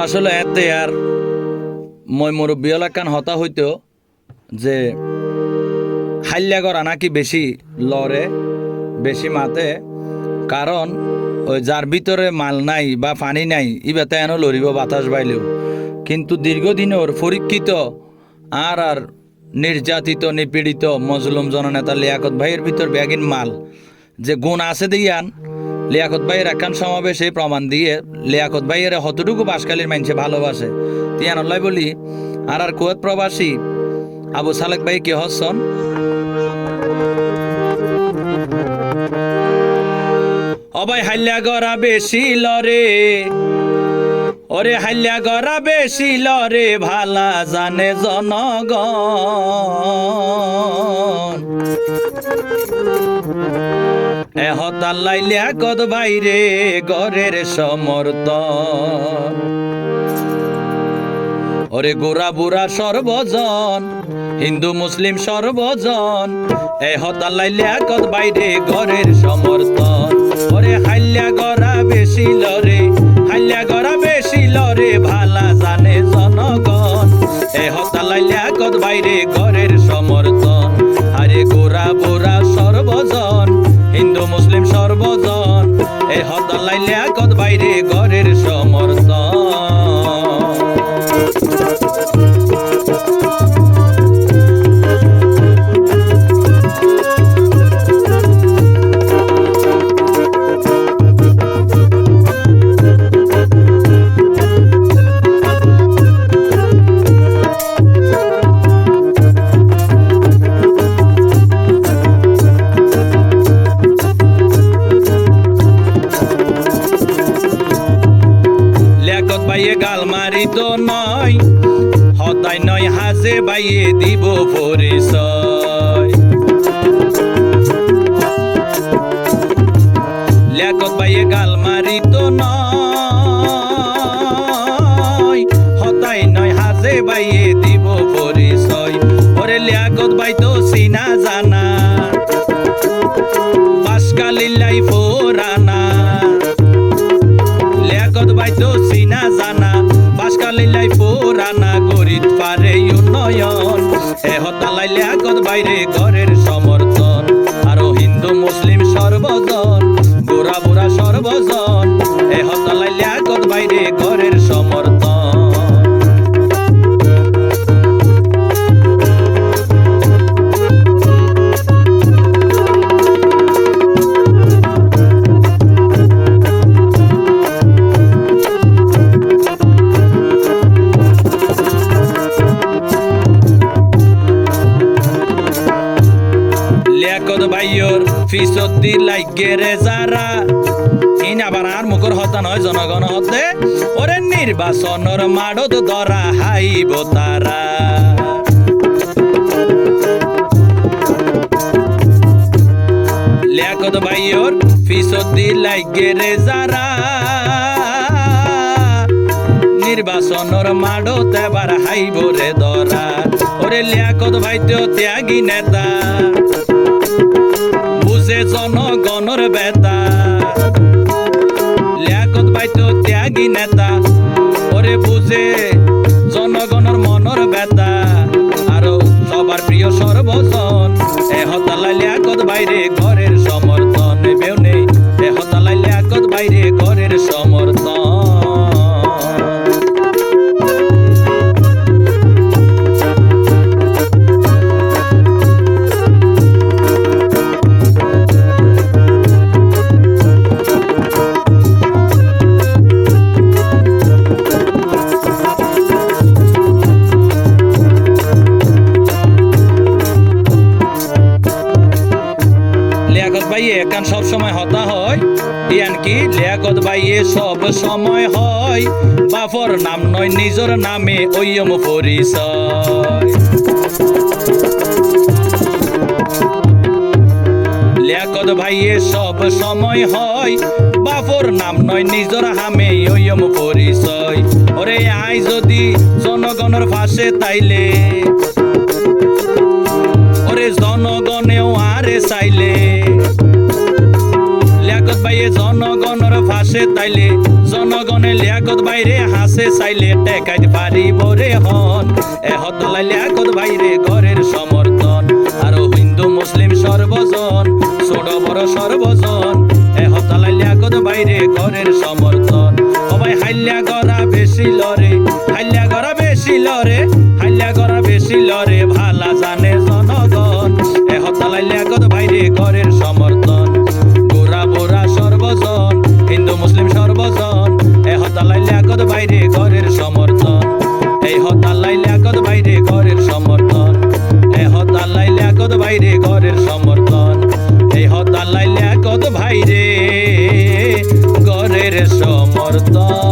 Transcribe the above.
আসলে এতে আর মই মুরব্বী এলাকান হতা হইতো যে হাল্লা করা নাকি বেশি লড়ে বেশি মাতে, কারণ ওই যার ভিতরে মাল নাই বা পানি নাই ইবাতে এনো লড়িব বাতাস বাইলেও। কিন্তু দীর্ঘদিনের পরীক্ষিত আর নির্যাতিত নিপীড়িত মজলুম জননেতা লিয়াকত ভাইয়ের ভিতর ব্যাগিন মাল যে গুণ আছে দিয়ান লিয়াকত ভাইয়ের একখান সমাবেশে প্রমাণ দিয়ে লিয়াকত ভাইয়ের হতটুকু বাসকালীর মানুষে ভালোবাসে তিয়ান আল্লাহ বলি। আর কুয়েত প্রবাসী আবু সালেক ভাই কি হচ্ছন অবাই হাল্লা গড়া বেশি লরে, ওরে হাল্লা গড়া বেশি লরে ভালা জানে জনগণ। এহতাল্লাই লিয়াকত বাইরে গরের সমর্থন, ওরে গোরা বুড়া সর্বজন হিন্দু মুসলিম সর্বজন এহতাল্লাই লিয়াকত বাইরে গরের সমর্থন। ওরে হাল্লা গড়া বেশি লরে, হাল্লা গড়া বেশি লরে ভালা জানে জনগণ। এহতাল্লাই লিয়াকত বাইরে গরের সমর্থন, আরে গোরা বুড়া সর্বজন হিন্দু মুসলিম সর্বজন এহতাল্লাই লিয়াকত বাইরে গরের সমর্থন। বাইয়ে গাল মারি তো নয় হতাই নয় হাসে বাইয়ে দিব পরিচয়। লিয়াকত বাইয়ে গাল মারি তো নয় হতাই নয় হাসে বাইয়ে দিব পরিচয়। ওরে লিয়াকত বাই তো চিনা জানা বাসকালিল্লাই ফোরানা, লিয়াকত বাই তো চিনা জানা বাসকালিল্লাই ফোরানা করিত পারে উন্নয়ন। এহতাল্লাই লিয়াকত বাইরে ঘরের সমর্থন, আরো হিন্দু মুসলিম সর্বজন গোরা বুড়া সর্বজন এহতাল্লাই লিয়াকত বাইরে ঘরের সমর্থন। লিয়াকত ভাইয়র ফিসতি লাগে রে যারা ইন আবার আর মুখর হতা নয় জনগণ হতে, ওরে নির্বাচনের মাড়ত ধরা হাইব তারা। লিয়াকত ভাইয়র ফিসতি লাগে রে যারা নির্বাচনের মাড়ত এবার হাইব রে ধরা। ওরে লিয়াকত ভাই তো ত্যাগী নেতা বুঝে জনগণের বেতা, লিয়াকত ভাই তো ত্যাগী নেতা ওরে বুঝে জনগণের মনের বেতা, আরো সবার প্রিয় সর্বজন এহতাল্লাই লিয়াকত বাইরে ঘরের সমর্থন। বেউ নেই এহতাল্লাই লিয়াকত বাইরে ঘরের সমর্থন। লিয়াকত ভাইয়ে একান সব সময় হতা হয় ইয়ান কি লিয়াকত ভাইয়ে সব সময় হয় বাপর নাম নয় নিজের নামে ওইম পরিচয়। লিয়াকত ভাইয়ে সব সময় হয় বাপর নাম নয় নিজের হামে ওইম পরিচয়। ওরে আই যদি জনগণের পাশে তাইলে ওরে জনগণেও আরে চাইলে, লিয়াকত ভাইয়ে জনগণের পাশে তাইলে জনগণে লিয়াকত লিয়াকত বাইরে হাসে চাইলে টেকাইতে পারিব রে হন এহত লাই লিয়াকত বাইরে ঘরের সমর্থন আর হিন্দু মুসলিম সর্বজন ছোট বড় সর্বজন এহত লাই লিয়াকত বাইরে ঘরের সমর্থন ও ভাই হাইল্লা গড়া বেশি লরে হাইল্লা গড়া বেশি লরে হাইল্লা গড়া বেশি লরে ভালা জানে জনগণ এহত লাই লিয়াকত বাইরে ঘরের সমর্থন গোরা বোরা সর্বজন হিন্দু মুসলিম সর্বজন এ হতালাই লিয়াকত বাইরে ঘরের সমর্থন এই হতালাই লিয়াকত বাইরে ঘরের সমর্থন এ হতালাই লিয়াকত বাইরে ঘরের সমর্থন এই হতালাই লিয়াকত বাইরে ঘরের সমর্থন।